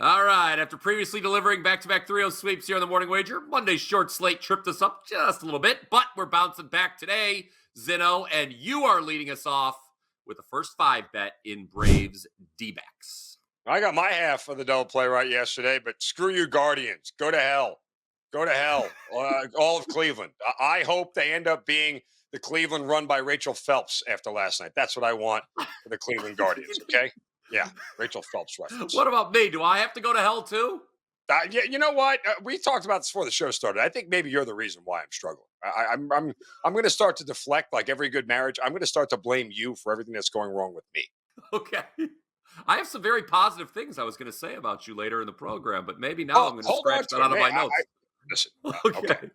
All right. After previously delivering back-to-back 3-0 sweeps here on the Morning Wager, Monday's short slate tripped us up just a little bit, but we're bouncing back today, Zinno, and you are leading us off with the first 5 bet in Braves D-backs. I got my half of the double play right yesterday, but screw you, Guardians. Go to hell. Go to hell. All of Cleveland. I hope they end up being the Cleveland run by Rachel Phelps after last night. That's what I want for the Cleveland Guardians, okay? Yeah, Rachel Phelps reference. What about me? Do I have to go to hell too? Yeah, you know what? We talked about this before the show started. I think maybe you're the reason why I'm struggling. I'm going to start to deflect like every good marriage. I'm going to start to blame you for everything that's going wrong with me. Okay. I have some very positive things I was going to say about you later in the program, but maybe now I'm going to scratch that out of my notes. Listen, Okay.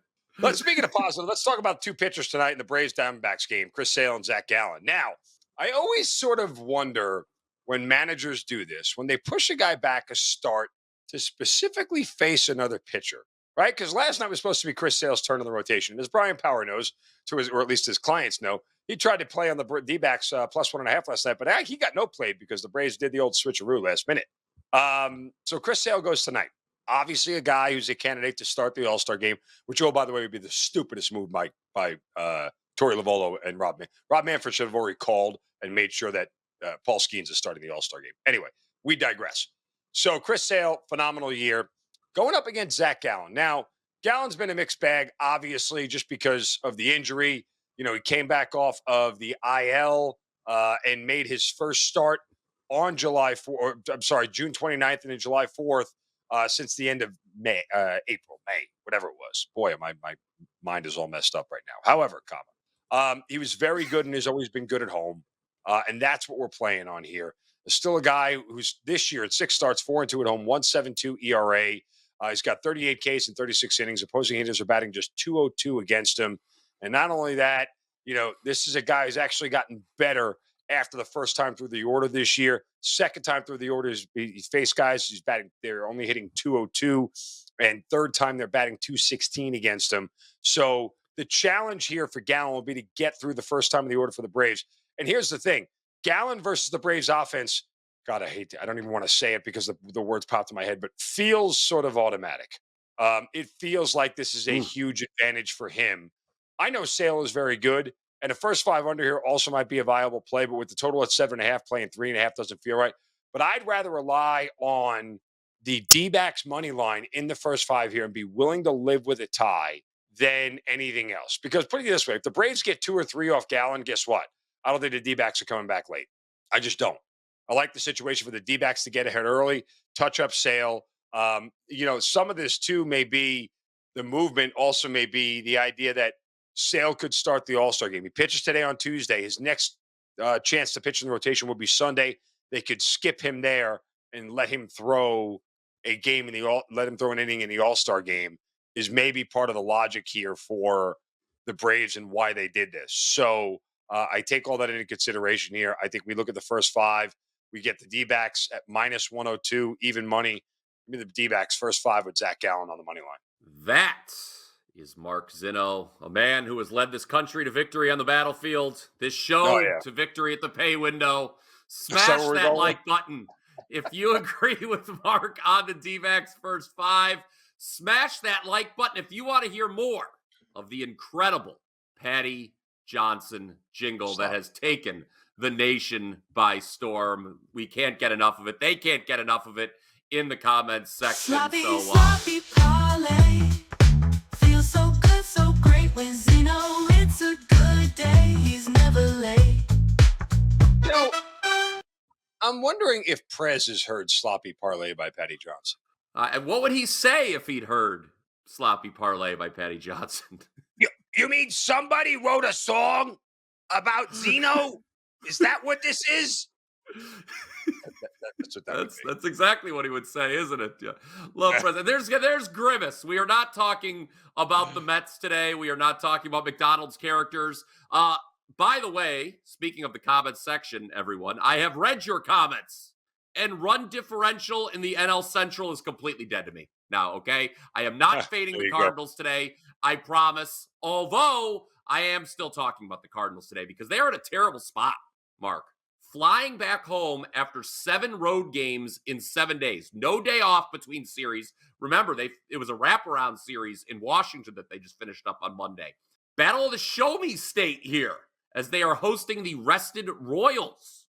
Speaking of positive, let's talk about 2 pitchers tonight in the Braves Diamondbacks game, Chris Sale and Zach Gallen. Now, I always sort of wonder when managers do this, when they push a guy back a start to specifically face another pitcher, right? Because last night was supposed to be Chris Sale's turn in the rotation. As Brian Power knows, or at least his clients know, he tried to play on the D-backs plus 1.5 last night, but he got no play because the Braves did the old switcheroo last minute. So Chris Sale goes tonight. Obviously, a guy who's a candidate to start the All-Star game, which, by the way, would be the stupidest move by Torey Lovullo and Rob Manfred. Rob Manfred should have already called and made sure that Paul Skeens is starting the All-Star game. Anyway, we digress. So Chris Sale, phenomenal year. Going up against Zach Gallen. Now, Gallen's been a mixed bag, obviously, just because of the injury. You know, he came back off of the IL and made his first start on June 29th and then July 4th since the end of April, May, whatever it was. Boy, my mind is all messed up right now. However, he was very good and has always been good at home. And that's what we're playing on here. There's still a guy who's this year at 6 starts, 4-2 at home, 1.72 ERA. He's got 38 Ks in 36 innings. Opposing hitters are batting just 202 against him. And not only that, you know, this is a guy who's actually gotten better after the first time through the order this year. Second time through the order, he's faced guys he's batting, they're only hitting 202. And third time they're batting 216 against him. So the challenge here for Gallen will be to get through the first time of the order for the Braves. And here's the thing. Gallen versus the Braves offense, God, I don't even want to say it because the words popped in my head, but feels sort of automatic. It feels like this is a huge advantage for him. I know Sale is very good, and the first 5 under here also might be a viable play, but with the total at 7.5, playing 3.5 doesn't feel right. But I'd rather rely on the D-backs money line in the first 5 here and be willing to live with a tie than anything else. Because put it this way, if the Braves get 2 or 3 off Gallen, guess what? I don't think the D-backs are coming back late. I just don't. I like the situation for the D-backs to get ahead early, touch up Sale. You know, some of this, too, may be the movement, also may be the idea that Sale could start the All-Star game. He pitches today on Tuesday. His next chance to pitch in the rotation will be Sunday. They could skip him there and let him throw a game let him throw an inning in the All-Star game is maybe part of the logic here for the Braves and why they did this. So I take all that into consideration here. I think we look at the first 5. We get the D-backs at minus 102, even money. Give me the D-backs first 5 with Zach Gallen on the money line. That is Mark Zinno, a man who has led this country to victory on the battlefield, this show to victory at the pay window. Smash that like button. If you agree with Mark on the D-backs first 5, smash that like button if you want to hear more of the incredible Patty Johnson jingle that has taken the nation by storm. We can't get enough of it. They can't get enough of it in the comments section. Sloppy parlay. Feels so good, so great when Zinno. It's a good day. He's never late. You know, I'm wondering if Prez has heard Sloppy Parlay by Patty Johnson. And what would he say if he'd heard Sloppy Parlay by Patty Johnson? You mean somebody wrote a song about Zinno? Is that what this is? That's exactly what he would say, isn't it? Yeah. Love President. There's Grimace. We are not talking about the Mets today. We are not talking about McDonald's characters. By the way, speaking of the comments section, everyone, I have read your comments, and run differential in the NL Central is completely dead to me now, okay? I am not fading the Cardinals today, I promise, although I am still talking about the Cardinals today because they are in a terrible spot, Mark. flying back home after 7 road games in 7 days. No day off between series. Remember, it was a wraparound series in Washington that they just finished up on Monday. Battle of the Show Me State here as they are hosting the rested Royals.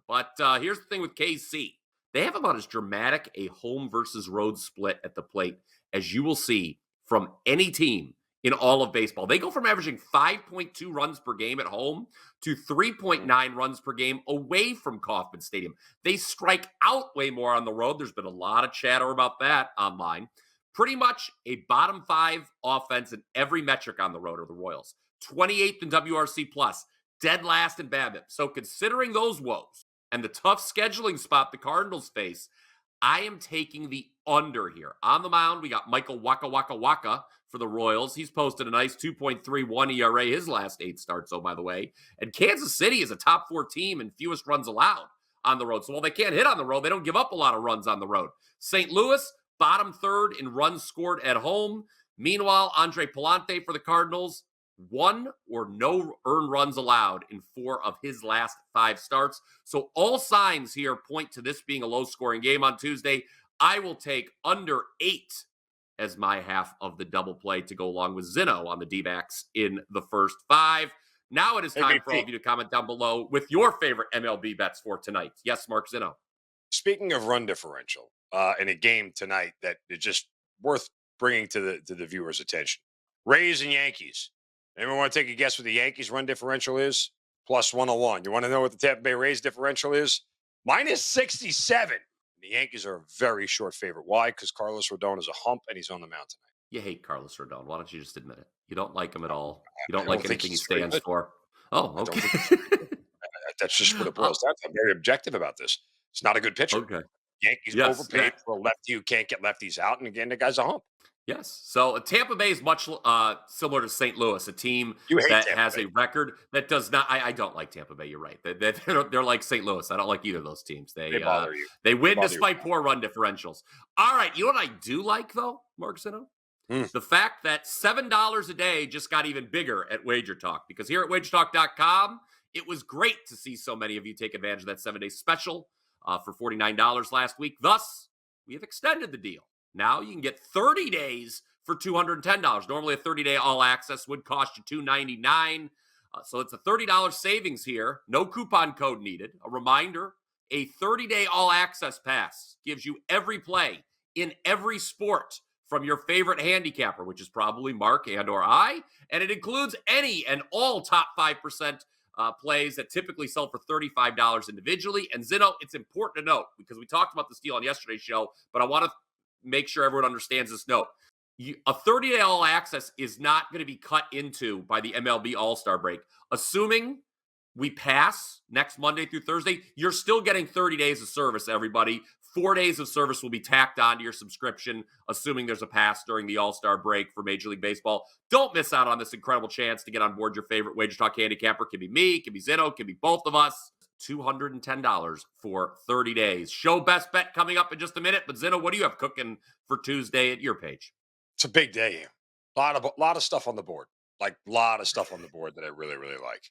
But here's the thing with KC. They have about as dramatic a home versus road split at the plate as you will see from any team in all of baseball. They go from averaging 5.2 runs per game at home to 3.9 runs per game away from Kauffman Stadium. They strike out way more on the road. There's been a lot of chatter about that online. Pretty much a bottom 5 offense in every metric on the road are the Royals. 28th in WRC plus, dead last in BABIP. So considering those woes and the tough scheduling spot the Cardinals face, I am taking the under here. On the mound, we got Michael Waka for the Royals. He's posted a nice 2.31 ERA his last 8 starts, by the way. And Kansas City is a top 4 team and fewest runs allowed on the road. So while they can't hit on the road, they don't give up a lot of runs on the road. St. Louis, bottom 3rd in runs scored at home. Meanwhile, Andre Palante for the Cardinals, 1 or no earned runs allowed in 4 of his last 5 starts. So all signs here point to this being a low-scoring game on Tuesday. I will take under 8 as my half of the double play to go along with Zinno on the D-backs in the first 5. Now it is time for all of you to comment down below with your favorite MLB bets for tonight. Yes, Mark Zinno. Speaking of run differential, in a game tonight that is just worth bringing to the viewers' attention, Rays and Yankees. Anyone want to take a guess what the Yankees run differential is? Plus 101. You want to know what the Tampa Bay Rays differential is? Minus 67. The Yankees are a very short favorite. Why? Because Carlos Rodon is a hump and he's on the mound tonight. You hate Carlos Rodon. Why don't you just admit it? You don't like him at all. You don't like anything he stands for. Oh, okay. That's just what it boils down to. I'm very objective about this. It's not a good pitcher. Okay. Yankees overpaid for a lefty who can't get lefties out. And again, the guy's a hump. Yes. So Tampa Bay is much similar to St. Louis, a team that has a record that does not. I don't like Tampa Bay. You're right. They're like St. Louis. I don't like either of those teams. They bother you. They win despite poor run differentials. All right. You know what I do like, though, Mark Zinno? The fact that $7 a day just got even bigger at WagerTalk, because here at WagerTalk.com, it was great to see so many of you take advantage of that 7-day special for $49 last week. Thus, we have extended the deal. Now you can get 30 days for $210. Normally, a 30-day all-access would cost you $299. So it's a $30 savings here. No coupon code needed. A reminder, a 30-day all-access pass gives you every play in every sport from your favorite handicapper, which is probably Mark and or I, and it includes any and all top 5% plays that typically sell for $35 individually. And Zinno, it's important to note, because we talked about this deal on yesterday's show, but I want to make sure everyone understands this note. A 30-day all-access is not going to be cut into by the MLB All-Star break. Assuming we pass next Monday through Thursday, you're still getting 30 days of service, everybody. 4 days of service will be tacked onto your subscription, assuming there's a pass during the All-Star break for Major League Baseball. Don't miss out on this incredible chance to get on board your favorite WagerTalk handicapper. It can be me, it can be Zinno, it can be both of us. $210 for 30 days. Show best bet coming up in just a minute. But Zinno, what do you have cooking for Tuesday at your page? It's a big day here. A lot of stuff on the board. Like a lot of stuff on the board that I really, really like.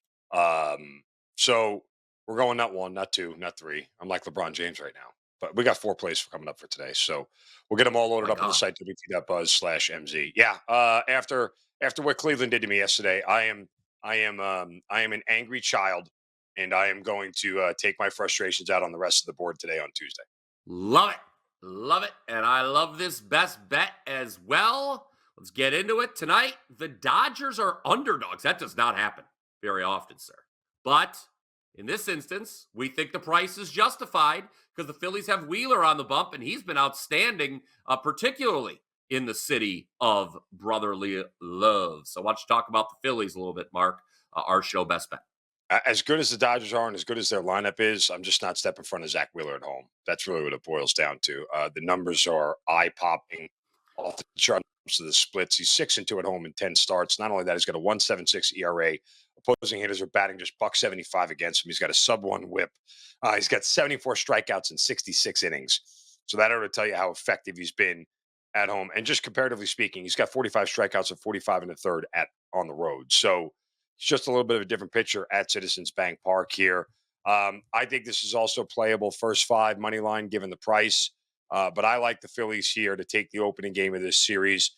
So we're going not 1, not 2, not 3. I'm like LeBron James right now. But we got 4 plays coming up for today. So we'll get them all loaded up on the site, wt.buzz/MZ. Yeah. After what Cleveland did to me yesterday, I am an angry child. And I am going to take my frustrations out on the rest of the board today on Tuesday. Love it. Love it. And I love this best bet as well. Let's get into it tonight. The Dodgers are underdogs. That does not happen very often, sir. But in this instance, we think the price is justified because the Phillies have Wheeler on the bump, and he's been outstanding, particularly in the city of brotherly love. So why don't you talk about the Phillies a little bit, Mark, our show best bet. As good as the Dodgers are and as good as their lineup is, I'm just not stepping in front of Zach Wheeler at home. That's really what it boils down to. The numbers are eye-popping off the chart of the splits. He's 6-2 at home in 10 starts. Not only that, he's got a 1.76 ERA. Opposing hitters are batting just .175 against him. He's got a sub-1 whip. He's got 74 strikeouts in 66 innings. So that ought to tell you how effective he's been at home. And just comparatively speaking, he's got 45 strikeouts and 45 in the third on the road. So it's just a little bit of a different picture at Citizens Bank Park here. I think this is also playable first 5 money line given the price. But I like the Phillies here to take the opening game of this series.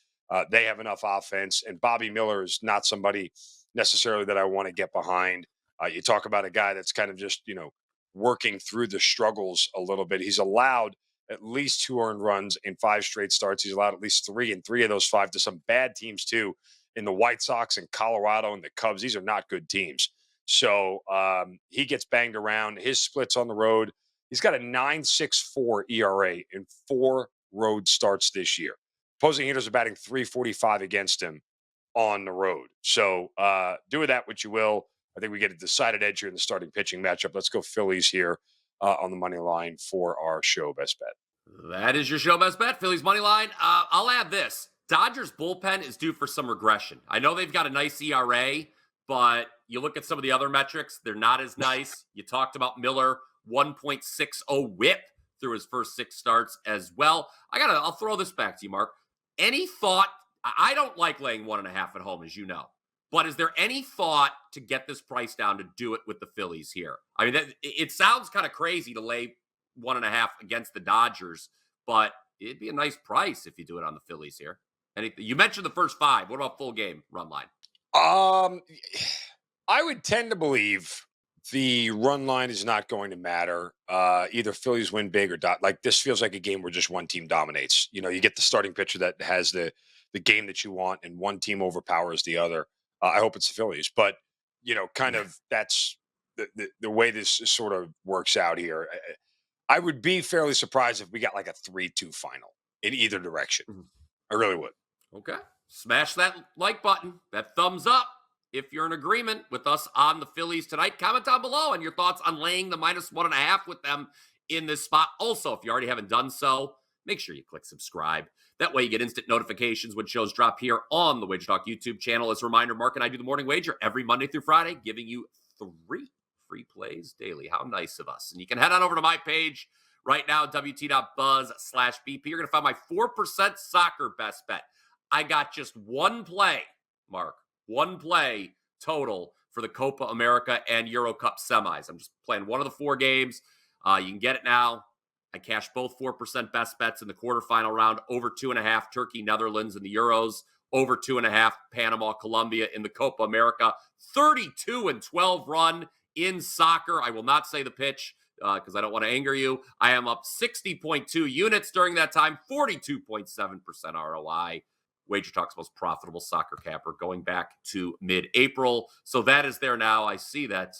They have enough offense, and Bobby Miller is not somebody necessarily that I want to get behind. You talk about a guy that's kind of just, working through the struggles a little bit. He's allowed at least 2 earned runs in 5 straight starts. He's allowed at least 3 in 3 of those 5 to some bad teams too, in the White Sox and Colorado and the Cubs. These are not good teams. So he gets banged around. His splits on the road. He's got a 9.64 ERA in 4 road starts this year. Opposing hitters are batting .345 against him on the road. So do with that what you will. I think we get a decided edge here in the starting pitching matchup. Let's go Phillies here on the money line for our show best bet. That is your show best bet, Phillies money line. I'll add this. Dodgers bullpen is due for some regression. I know they've got a nice ERA, but you look at some of the other metrics, they're not as nice. You talked about Miller, 1.60 whip through his first 6 starts as well. I'll throw this back to you, Mark. Any thought? I don't like laying 1.5 at home, as you know. But is there any thought to get this price down to do it with the Phillies here? I mean, it sounds kind of crazy to lay 1.5 against the Dodgers, but it'd be a nice price if you do it on the Phillies here. You mentioned the first 5. What about full game run line? I would tend to believe the run line is not going to matter. Either Phillies win big or like this feels like a game where just one team dominates. You get the starting pitcher that has the game that you want, and one team overpowers the other. I hope it's the Phillies, but kind of that's the way this sort of works out here. I would be fairly surprised if we got like a 3-2 final in either direction. I really would. Okay. Smash that like button, that thumbs up. If you're in agreement with us on the Phillies tonight, comment down below on your thoughts on laying the -1.5 with them in this spot. Also, if you already haven't done so, make sure you click subscribe. That way you get instant notifications when shows drop here on the WagerTalk YouTube channel. As a reminder, Mark and I do the morning wager every Monday through Friday, giving you 3 free plays daily. How nice of us. And you can head on over to my page right now, wt.buzz/BP. You're going to find my 4% soccer best bet. I got just one play, Mark, one play total for the Copa America and Euro Cup semis. I'm just playing one of the 4 games. You can get it now. I cashed both 4% best bets in the quarterfinal round, over 2.5 Turkey, Netherlands in the Euros, over 2.5 Panama, Colombia in the Copa America, 32-12 run in soccer. I will not say the pitch because I don't want to anger you. I am up 60.2 units during that time, 42.7% ROI. WagerTalk's most profitable soccer capper going back to mid-April. So that is there now. I see that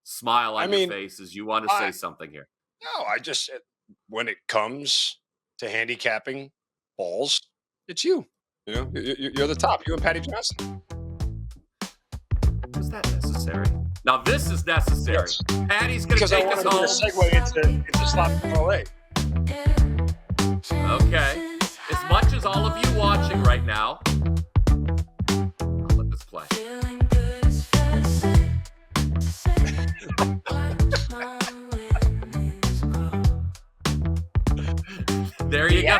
smile on your face as you want to say something here. No, when it comes to handicapping balls, it's you. You're the top. You and Patty Johnson. Was that necessary? Now this is necessary. Yes. Patty's going to take us home. Because I want to segue into slot parlay. Okay. As much as all of you watching right now, I'll let this play. There you go.